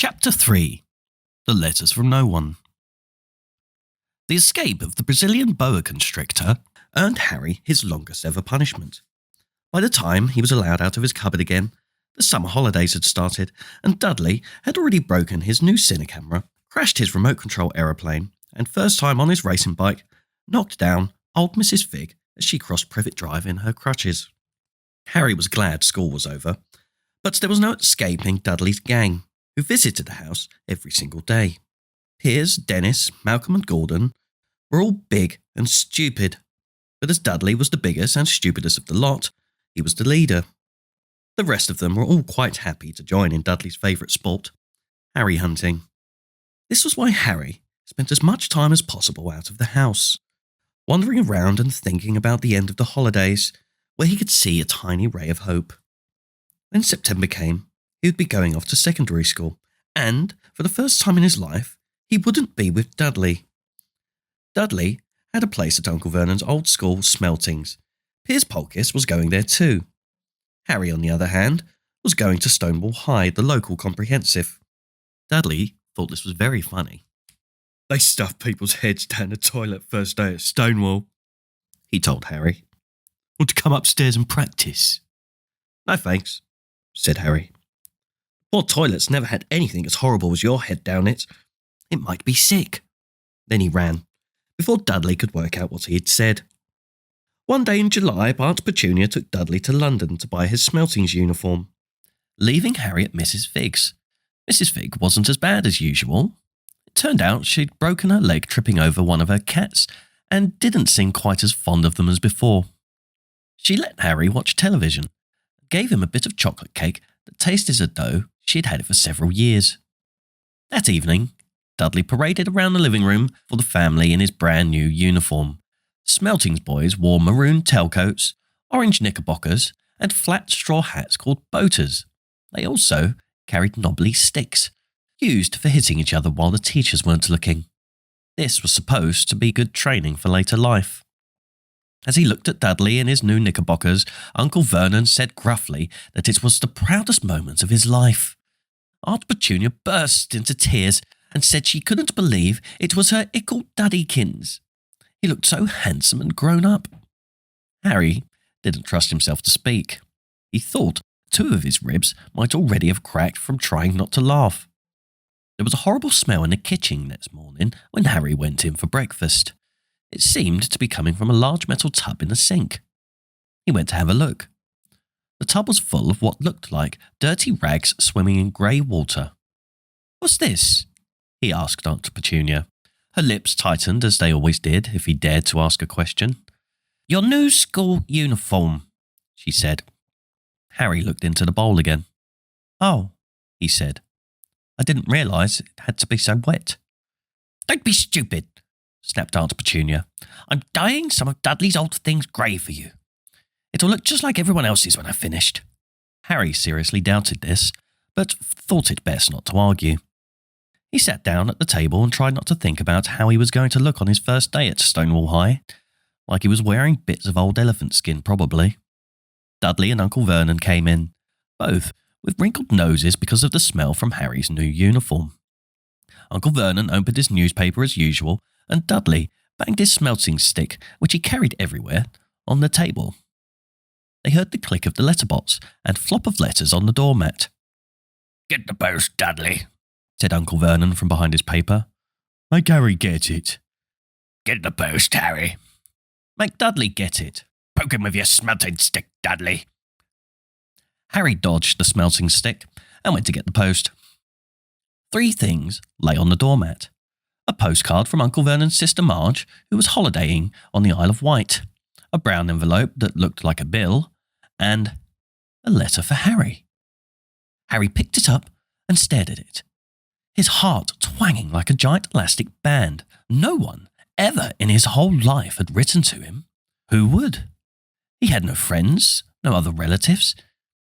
Chapter 3. The Letters from No One. The escape of the Brazilian boa constrictor earned Harry his longest ever punishment. By the time he was allowed out of his cupboard again, the summer holidays had started, and Dudley had already broken his new cine camera, crashed his remote control aeroplane, and first time on his racing bike, knocked down old Mrs. Fig as she crossed Privet Drive in her crutches. Harry was glad school was over, but there was no escaping Dudley's gang, who visited the house every single day. Piers, Dennis, Malcolm and Gordon were all big and stupid, but as Dudley was the biggest and stupidest of the lot, he was the leader. The rest of them were all quite happy to join in Dudley's favourite sport, Harry hunting. This was why Harry spent as much time as possible out of the house, wandering around and thinking about the end of the holidays, where he could see a tiny ray of hope. When September came, he would be going off to secondary school, and, for the first time in his life, he wouldn't be with Dudley. Dudley had a place at Uncle Vernon's old school, Smeltings. Piers Polkiss was going there too. Harry, on the other hand, was going to Stonewall High, the local comprehensive. Dudley thought this was very funny. "They stuff people's heads down the toilet first day at Stonewall," he told Harry. "Want to come upstairs and practice?" "No thanks," said Harry. "Poor toilet's never had anything as horrible as your head down it. It might be sick." Then he ran, before Dudley could work out what he had said. One day in July, Aunt Petunia took Dudley to London to buy his Smeltings uniform, leaving Harry at Mrs. Fig's. Mrs. Fig wasn't as bad as usual. It turned out she'd broken her leg tripping over one of her cats and didn't seem quite as fond of them as before. She let Harry watch television, gave him a bit of chocolate cake that tasted as though she had had it for several years. That evening, Dudley paraded around the living room for the family in his brand new uniform. Smeltings boys wore maroon tailcoats, orange knickerbockers, and flat straw hats called boaters. They also carried knobbly sticks, used for hitting each other while the teachers weren't looking. This was supposed to be good training for later life. As he looked at Dudley in his new knickerbockers, Uncle Vernon said gruffly that it was the proudest moment of his life. Aunt Petunia burst into tears and said she couldn't believe it was her ickle Duddykins. He looked so handsome and grown up. Harry didn't trust himself to speak. He thought 2 of his ribs might already have cracked from trying not to laugh. There was a horrible smell in the kitchen next morning when Harry went in for breakfast. It seemed to be coming from a large metal tub in the sink. He went to have a look. The tub was full of what looked like dirty rags swimming in grey water. "What's this?" he asked Aunt Petunia. Her lips tightened as they always did if he dared to ask a question. "Your new school uniform," she said. Harry looked into the bowl again. "Oh," he said. "I didn't realise it had to be so wet." "Don't be stupid," snapped Aunt Petunia. "I'm dyeing some of Dudley's old things grey for you. It'll look just like everyone else's when I've finished." Harry seriously doubted this, but thought it best not to argue. He sat down at the table and tried not to think about how he was going to look on his first day at Stonewall High, like he was wearing bits of old elephant skin probably. Dudley and Uncle Vernon came in, both with wrinkled noses because of the smell from Harry's new uniform. Uncle Vernon opened his newspaper as usual, and Dudley banged his smelting stick, which he carried everywhere, on the table. They heard the click of the letterbox and flop of letters on the doormat. "Get the post, Dudley," said Uncle Vernon from behind his paper. "Make Harry get it." "Get the post, Harry." "Make Dudley get it." "Poke him with your smelting stick, Dudley." Harry dodged the smelting stick and went to get the post. 3 things lay on the doormat. A postcard from Uncle Vernon's sister Marge, who was holidaying on the Isle of Wight, a brown envelope that looked like a bill, and a letter for Harry. Harry picked it up and stared at it, his heart twanging like a giant elastic band. No one ever in his whole life had written to him. Who would? He had no friends, no other relatives.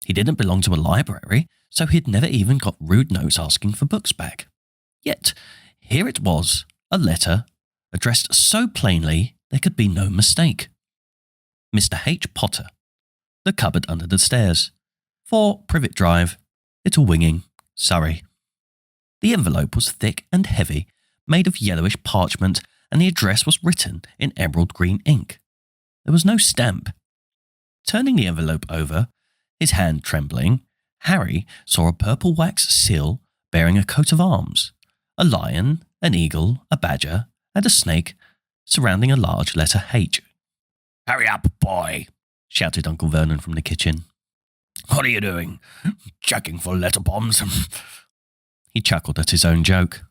He didn't belong to a library, so he'd never even got rude notes asking for books back. Yet, here it was, a letter, addressed so plainly there could be no mistake. Mr. H. Potter, the cupboard under the stairs, 4 Privet Drive, Little Winging, Surrey. The envelope was thick and heavy, made of yellowish parchment, and the address was written in emerald green ink. There was no stamp. Turning the envelope over, his hand trembling, Harry saw a purple wax seal bearing a coat of arms, a lion, an eagle, a badger, and a snake surrounding a large letter H. "Hurry up, boy," shouted Uncle Vernon from the kitchen. "What are you doing? Checking for letter bombs?" He chuckled at his own joke.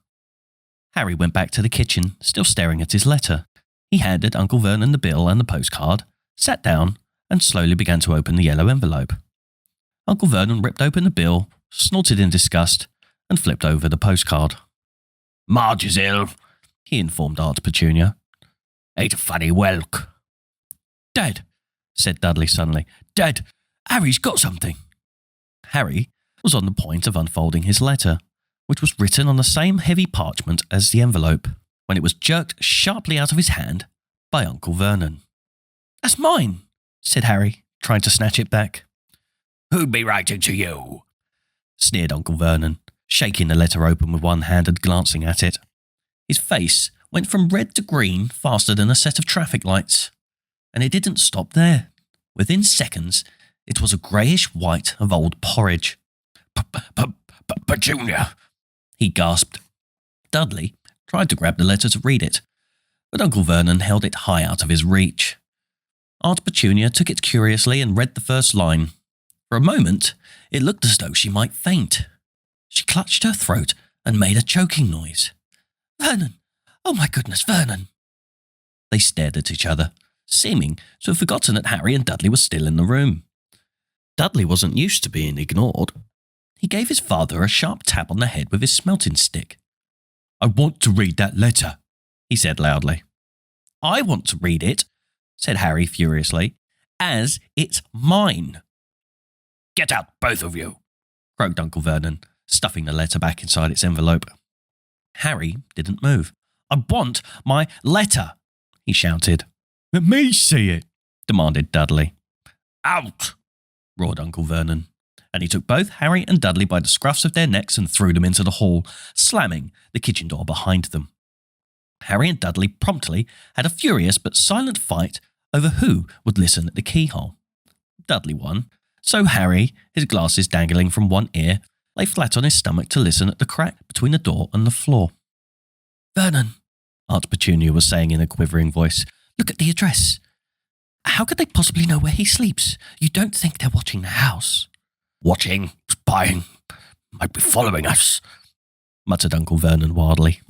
Harry went back to the kitchen, still staring at his letter. He handed Uncle Vernon the bill and the postcard, sat down, and slowly began to open the yellow envelope. Uncle Vernon ripped open the bill, snorted in disgust, and flipped over the postcard. "Marge is ill," he informed Aunt Petunia. "Ate a funny whelk." "Dad," said Dudley suddenly. "Dad, Harry's got something." Harry was on the point of unfolding his letter, which was written on the same heavy parchment as the envelope, when it was jerked sharply out of his hand by Uncle Vernon. "That's mine," said Harry, trying to snatch it back. "Who'd be writing to you?" sneered Uncle Vernon, shaking the letter open with one hand and glancing at it. His face went from red to green faster than a set of traffic lights. And it didn't stop there. Within seconds, it was a greyish white of old porridge. "Petunia," he gasped. Dudley tried to grab the letter to read it, but Uncle Vernon held it high out of his reach. Aunt Petunia took it curiously and read the first line. For a moment, it looked as though she might faint. She clutched her throat and made a choking noise. "Vernon! Oh my goodness, Vernon!" They stared at each other, seeming to have forgotten that Harry and Dudley were still in the room. Dudley wasn't used to being ignored. He gave his father a sharp tap on the head with his smelting stick. "I want to read that letter," he said loudly. "I want to read it," said Harry furiously, "as it's mine." "Get out, both of you," croaked Uncle Vernon, stuffing the letter back inside its envelope. Harry didn't move. "I want my letter," he shouted. "Let me see it," demanded Dudley. "Out," roared Uncle Vernon, and he took both Harry and Dudley by the scruffs of their necks and threw them into the hall, slamming the kitchen door behind them. Harry and Dudley promptly had a furious but silent fight over who would listen at the keyhole. Dudley won, so Harry, his glasses dangling from one ear, lay flat on his stomach to listen at the crack between the door and the floor. "Vernon," Aunt Petunia was saying in a quivering voice, "look at the address. How could they possibly know where he sleeps? You don't think they're watching the house?" "Watching, spying, might be following us," muttered Uncle Vernon wildly.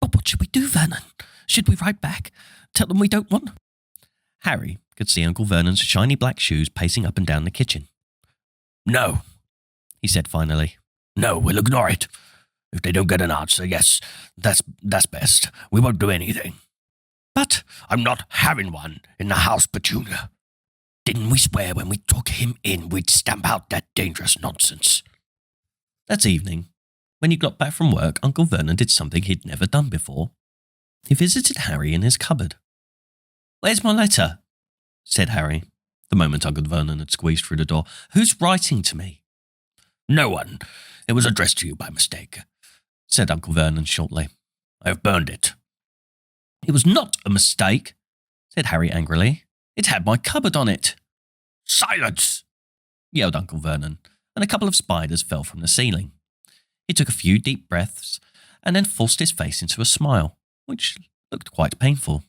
"But what should we do, Vernon? Should we write back? Tell them we don't want them?" Harry could see Uncle Vernon's shiny black shoes pacing up and down the kitchen. "No," he said finally. "No, we'll ignore it. If they don't get an answer, yes, that's best. We won't do anything." "But I'm not having one in the house, Petunia. Didn't we swear when we took him in we'd stamp out that dangerous nonsense?" That evening, when he got back from work, Uncle Vernon did something he'd never done before. He visited Harry in his cupboard. "Where's my letter?" said Harry, the moment Uncle Vernon had squeezed through the door. "Who's writing to me?" "No one. It was addressed to you by mistake," said Uncle Vernon shortly. "I have burned it." "It was not a mistake," said Harry angrily. "It had my cupboard on it." "Silence!" yelled Uncle Vernon, and a couple of spiders fell from the ceiling. He took a few deep breaths and then forced his face into a smile, which looked quite painful.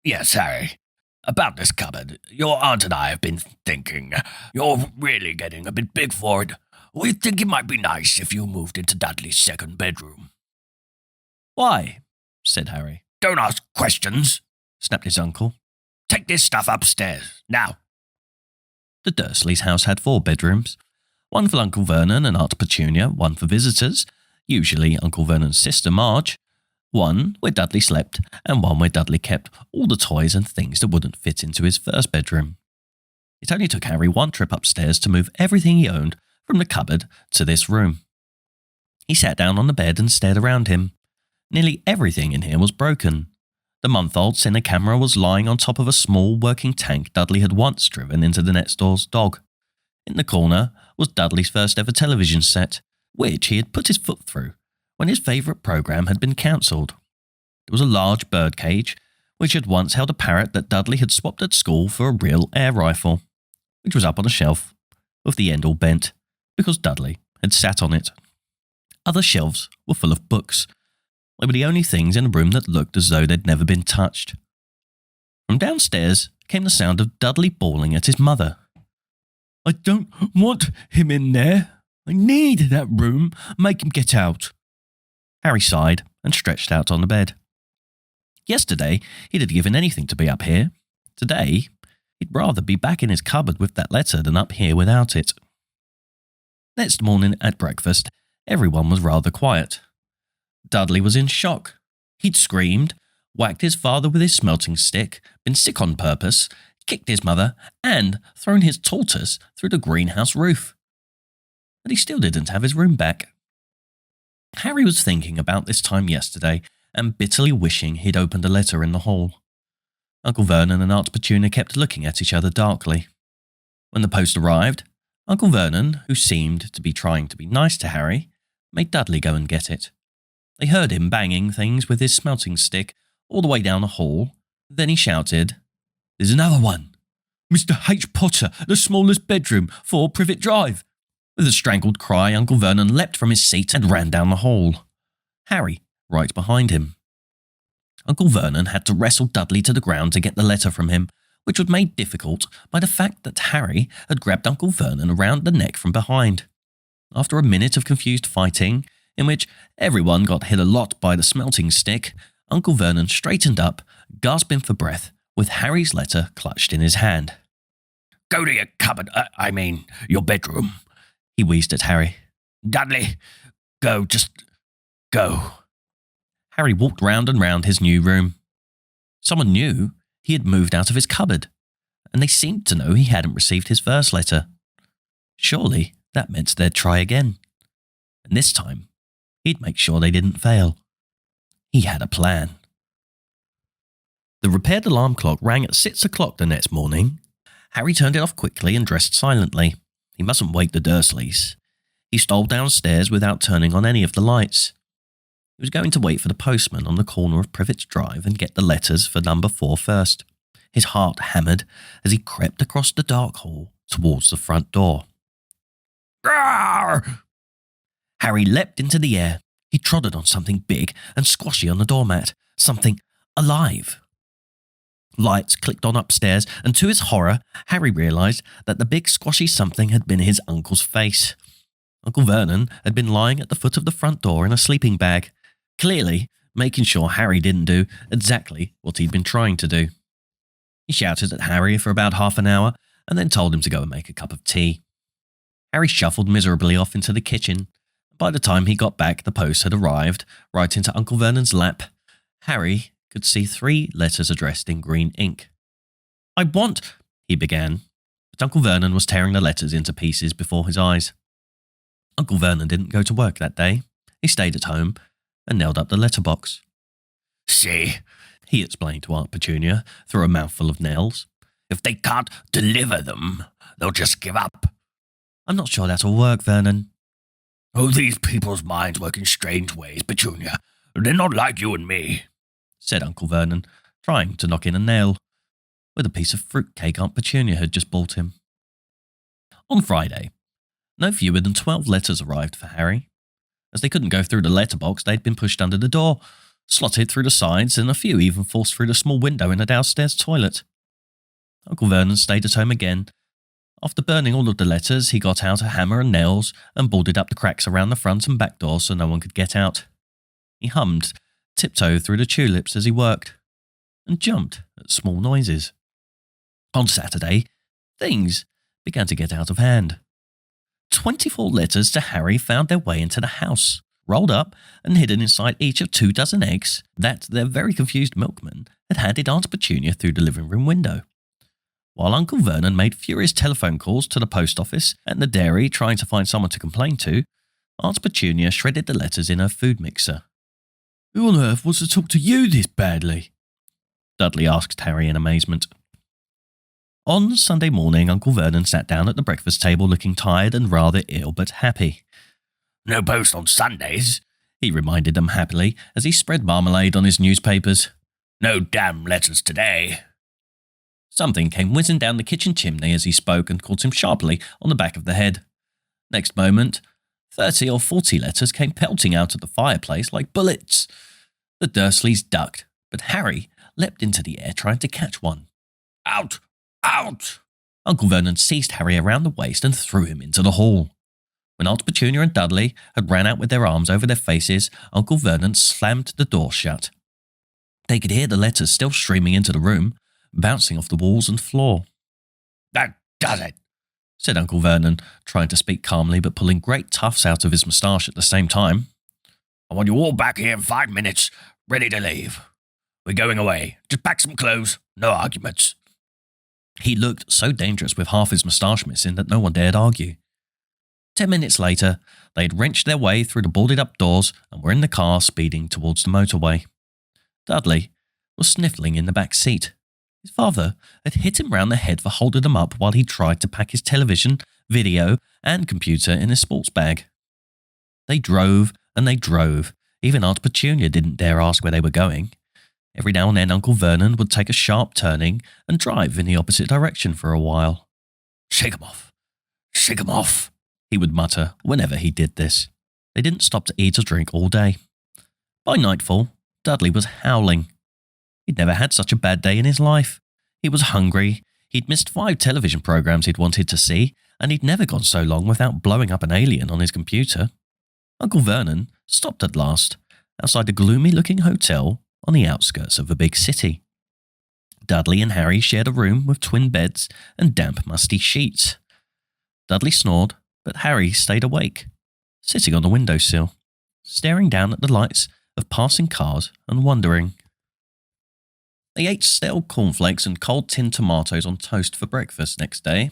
Yes, Harry. About this cupboard, your aunt and I have been thinking. You're really getting a bit big for it. We think it might be nice if you moved into Dudley's second bedroom." "Why?" said Harry. "Don't ask questions," snapped his uncle. "Take this stuff upstairs, now." The Dursleys' house had 4 bedrooms, one for Uncle Vernon and Aunt Petunia, one for visitors, usually Uncle Vernon's sister Marge, one where Dudley slept, and one where Dudley kept all the toys and things that wouldn't fit into his first bedroom. It only took Harry one trip upstairs to move everything he owned from the cupboard to this room. He sat down on the bed and stared around him. Nearly everything in here was broken. The month-old cine camera was lying on top of a small working tank Dudley had once driven into the next door's dog. In the corner was Dudley's first ever television set, which he had put his foot through when his favourite programme had been cancelled. It was a large bird cage, which had once held a parrot that Dudley had swapped at school for a real air rifle, which was up on a shelf, with the end all bent, because Dudley had sat on it. Other shelves were full of books. They were the only things in the room that looked as though they'd never been touched. From downstairs came the sound of Dudley bawling at his mother. "I don't want him in there. I need that room. Make him get out." Harry sighed and stretched out on the bed. Yesterday, he'd have given anything to be up here. Today, he'd rather be back in his cupboard with that letter than up here without it. Next morning at breakfast, everyone was rather quiet. Dudley was in shock. He'd screamed, whacked his father with his smelting stick, been sick on purpose, kicked his mother, and thrown his tortoise through the greenhouse roof. But he still didn't have his room back. Harry was thinking about this time yesterday and bitterly wishing he'd opened a letter in the hall. Uncle Vernon and Aunt Petunia kept looking at each other darkly. When the post arrived, Uncle Vernon, who seemed to be trying to be nice to Harry, made Dudley go and get it. They heard him banging things with his smelting stick all the way down the hall. Then he shouted, "There's another one! Mr. H. Potter, the smallest bedroom, 4 Privet Drive!" With a strangled cry, Uncle Vernon leapt from his seat and ran down the hall. Harry right behind him. Uncle Vernon had to wrestle Dudley to the ground to get the letter from him, which was made difficult by the fact that Harry had grabbed Uncle Vernon around the neck from behind. After a minute of confused fighting, in which everyone got hit a lot by the smelting stick, Uncle Vernon straightened up, gasping for breath, with Harry's letter clutched in his hand. "Go to your cupboard, your bedroom," he wheezed at Harry. "Dudley, go, just go." Harry walked round and round his new room. Someone knew he had moved out of his cupboard, and they seemed to know he hadn't received his first letter. Surely that meant they'd try again. And this time, he'd make sure they didn't fail. He had a plan. The repaired alarm clock rang at 6 o'clock the next morning. Harry turned it off quickly and dressed silently. He mustn't wake the Dursleys. He stole downstairs without turning on any of the lights. He was going to wait for the postman on the corner of Privet's Drive and get the letters for number 4 first. His heart hammered as he crept across the dark hall towards the front door. Rawr! Harry leapt into the air. He trotted on something big and squashy on the doormat, something alive. Lights clicked on upstairs, and to his horror, Harry realised that the big squashy something had been his uncle's face. Uncle Vernon had been lying at the foot of the front door in a sleeping bag, clearly making sure Harry didn't do exactly what he'd been trying to do. He shouted at Harry for about half an hour and then told him to go and make a cup of tea. Harry shuffled miserably off into the kitchen. By the time he got back, the post had arrived, right into Uncle Vernon's lap. Harry could see 3 letters addressed in green ink. "I want," he began, but Uncle Vernon was tearing the letters into pieces before his eyes. Uncle Vernon didn't go to work that day. He stayed at home and nailed up the letterbox. "See," he explained to Aunt Petunia through a mouthful of nails. "if they can't deliver them, they'll just give up." "I'm not sure that'll work, Vernon." "Oh, these people's minds work in strange ways, Petunia. They're not like you and me," said Uncle Vernon, trying to knock in a nail with a piece of fruitcake Aunt Petunia had just bought him. On Friday, no fewer than 12 letters arrived for Harry. As they couldn't go through the letterbox, they'd been pushed under the door, slotted through the sides, and a few even forced through the small window in the downstairs toilet. Uncle Vernon stayed at home again. After burning all of the letters, he got out a hammer and nails and boarded up the cracks around the front and back door so no one could get out. He hummed Tiptoe Through the Tulips as he worked, and jumped at small noises. On Saturday, things began to get out of hand. 24 letters to Harry found their way into the house, rolled up and hidden inside each of 2 dozen eggs that their very confused milkman had handed Aunt Petunia through the living room window. While Uncle Vernon made furious telephone calls to the post office and the dairy trying to find someone to complain to, Aunt Petunia shredded the letters in her food mixer. "Who on earth wants to talk to you this badly?" Dudley asked Harry in amazement. On Sunday morning, Uncle Vernon sat down at the breakfast table looking tired and rather ill but happy. No post on Sundays, he reminded them happily as he spread marmalade on his newspapers. No damn letters today. Something came whizzing down the kitchen chimney as he spoke and caught him sharply on the back of the head. Next moment, 30 or 40 letters came pelting out of the fireplace like bullets. The Dursleys ducked, but Harry leapt into the air trying to catch one. Out! Out! Uncle Vernon seized Harry around the waist and threw him into the hall. When Aunt Petunia and Dudley had ran out with their arms over their faces, Uncle Vernon slammed the door shut. They could hear the letters still streaming into the room, bouncing off the walls and floor. That does it, said Uncle Vernon, trying to speak calmly but pulling great tufts out of his moustache at the same time. I want you all back here in 5 minutes, ready to leave. We're going away. Just pack some clothes, no arguments. He looked so dangerous with half his moustache missing that no one dared argue. 10 minutes later, they had wrenched their way through the boarded-up doors and were in the car speeding towards the motorway. Dudley was sniffling in the back seat. His father had hit him round the head for holding him up while he tried to pack his television, video, and computer in his sports bag. They drove and they drove. Even Aunt Petunia didn't dare ask where they were going. Every now and then Uncle Vernon would take a sharp turning and drive in the opposite direction for a while. Shake 'em off. Shake 'em off, he would mutter whenever he did this. They didn't stop to eat or drink all day. By nightfall, Dudley was howling. He'd never had such a bad day in his life. He was hungry, he'd missed 5 television programs he'd wanted to see, and he'd never gone so long without blowing up an alien on his computer. Uncle Vernon stopped at last, outside a gloomy-looking hotel on the outskirts of a big city. Dudley and Harry shared a room with twin beds and damp, musty sheets. Dudley snored, but Harry stayed awake, sitting on the windowsill, staring down at the lights of passing cars and wondering. They ate stale cornflakes and cold tinned tomatoes on toast for breakfast next day.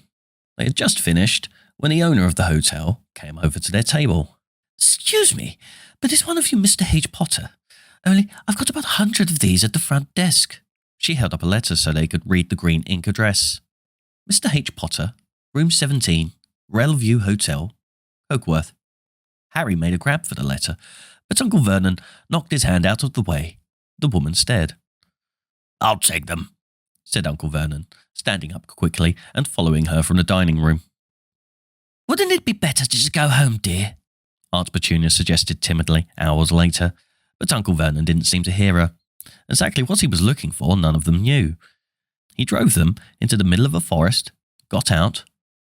They had just finished when the owner of the hotel came over to their table. "Excuse me, but is one of you Mr. H. Potter? Only I've got about 100 of these at the front desk." She held up a letter so they could read the green ink address. Mr. H. Potter, room 17, Railview Hotel, Cokeworth. Harry made a grab for the letter, but Uncle Vernon knocked his hand out of the way. The woman stared. "I'll take them," said Uncle Vernon, standing up quickly and following her from the dining room. "Wouldn't it be better to just go home, dear?" Aunt Petunia suggested timidly hours later, but Uncle Vernon didn't seem to hear her. Exactly what he was looking for, none of them knew. He drove them into the middle of a forest, got out,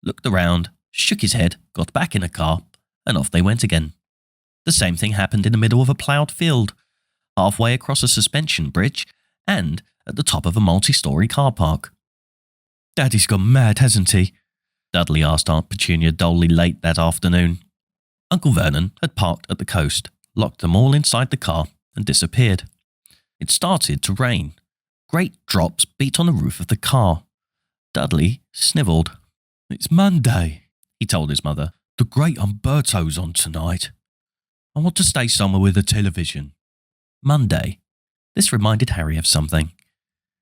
looked around, shook his head, got back in a car, and off they went again. The same thing happened in the middle of a ploughed field, halfway across a suspension bridge, and at the top of a multi-storey car park. "Daddy's gone mad, hasn't he?" Dudley asked Aunt Petunia dully late that afternoon. Uncle Vernon had parked at the coast, locked them all inside the car, and disappeared. It started to rain. Great drops beat on the roof of the car. Dudley snivelled. "It's Monday," he told his mother. "The Great Umberto's on tonight. I want to stay somewhere with a television." Monday. This reminded Harry of something.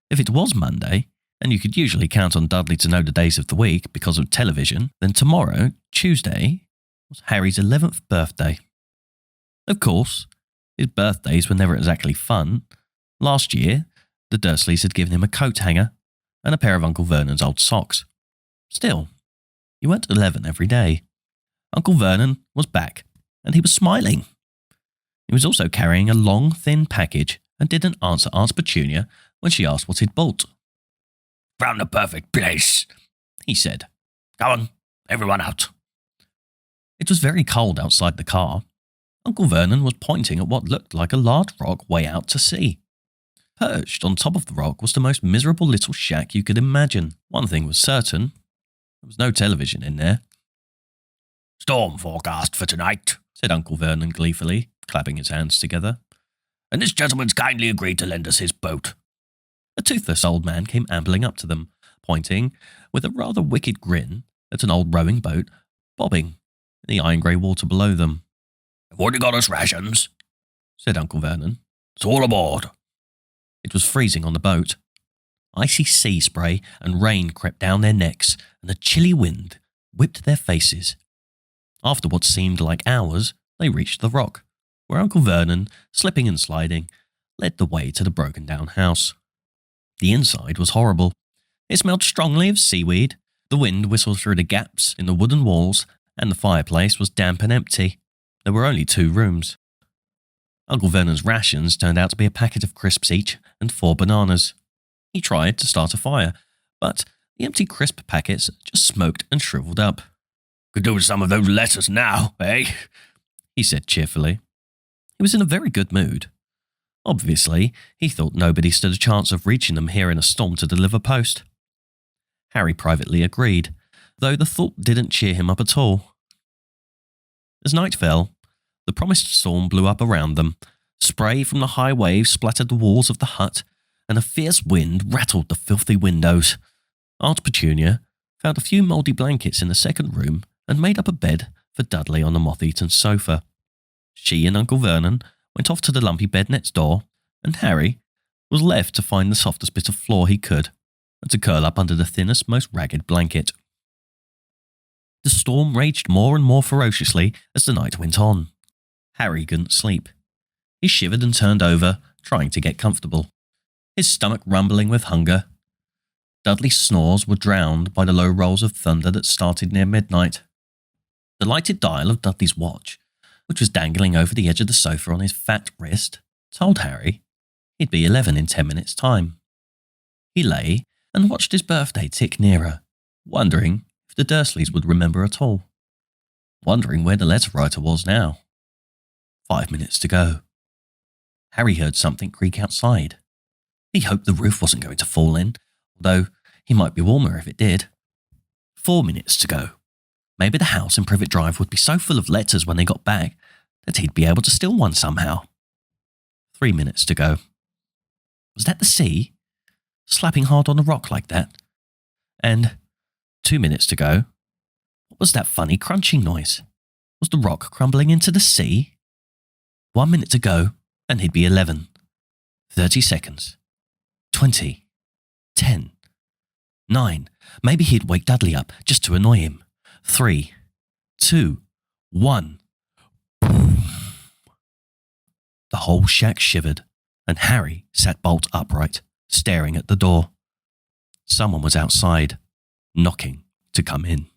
If it was Monday, and you could usually count on Dudley to know the days of the week because of television, then tomorrow, Tuesday, was Harry's 11th birthday. Of course, his birthdays were never exactly fun. Last year, the Dursleys had given him a coat hanger and a pair of Uncle Vernon's old socks. Still, he went 11 every day. Uncle Vernon was back, and he was smiling. He was also carrying a long, thin package and didn't answer Aunt Petunia when she asked what he'd bought. "Found the perfect place," he said. "Come on, everyone out." It was very cold outside the car. Uncle Vernon was pointing at what looked like a large rock way out to sea. Perched on top of the rock was the most miserable little shack you could imagine. One thing was certain. There was no television in there. "Storm forecast for tonight," said Uncle Vernon gleefully, clapping his hands together. "And this gentleman's kindly agreed to lend us his boat." A toothless old man came ambling up to them, pointing, with a rather wicked grin, at an old rowing boat bobbing in the iron-grey water below them. "I've already got us rations," said Uncle Vernon. "It's all aboard." It was freezing on the boat. Icy sea spray and rain crept down their necks, and a chilly wind whipped their faces. After what seemed like hours, they reached the rock, where Uncle Vernon, slipping and sliding, led the way to the broken-down house. The inside was horrible. It smelled strongly of seaweed, the wind whistled through the gaps in the wooden walls, and the fireplace was damp and empty. There were only 2 rooms. Uncle Vernon's rations turned out to be a packet of crisps each and 4 bananas. He tried to start a fire, but the empty crisp packets just smoked and shriveled up. Could do with some of those letters now, eh? He said cheerfully. He was in a very good mood. Obviously, he thought nobody stood a chance of reaching them here in a storm to deliver post. Harry privately agreed, though the thought didn't cheer him up at all. As night fell, the promised storm blew up around them. Spray from the high waves splattered the walls of the hut, and a fierce wind rattled the filthy windows. Aunt Petunia found a few mouldy blankets in the second room and made up a bed for Dudley on the moth-eaten sofa. She and Uncle Vernon went off to the lumpy bed next door, and Harry was left to find the softest bit of floor he could and to curl up under the thinnest, most ragged blanket. The storm raged more and more ferociously as the night went on. Harry couldn't sleep. He shivered and turned over, trying to get comfortable, his stomach rumbling with hunger. Dudley's snores were drowned by the low rolls of thunder that started near midnight. The lighted dial of Dudley's watch, which was dangling over the edge of the sofa on his fat wrist, told Harry he'd be 11 in 10 minutes' time. He lay and watched his birthday tick nearer, wondering if the Dursleys would remember at all, wondering where the letter writer was now. 5 minutes to go. Harry heard something creak outside. He hoped the roof wasn't going to fall in, although he might be warmer if it did. 4 minutes to go. Maybe the house in Privet Drive would be so full of letters when they got back that he'd be able to steal one somehow. 3 minutes to go. Was that the sea? Slapping hard on the rock like that? And 2 minutes to go. What was that funny crunching noise? Was the rock crumbling into the sea? 1 minute to go, and he'd be 11. 30 seconds. 20. 10. 9. Maybe he'd wake Dudley up just to annoy him. 3. 2. 1. Boom. The whole shack shivered, and Harry sat bolt upright, staring at the door. Someone was outside, knocking to come in.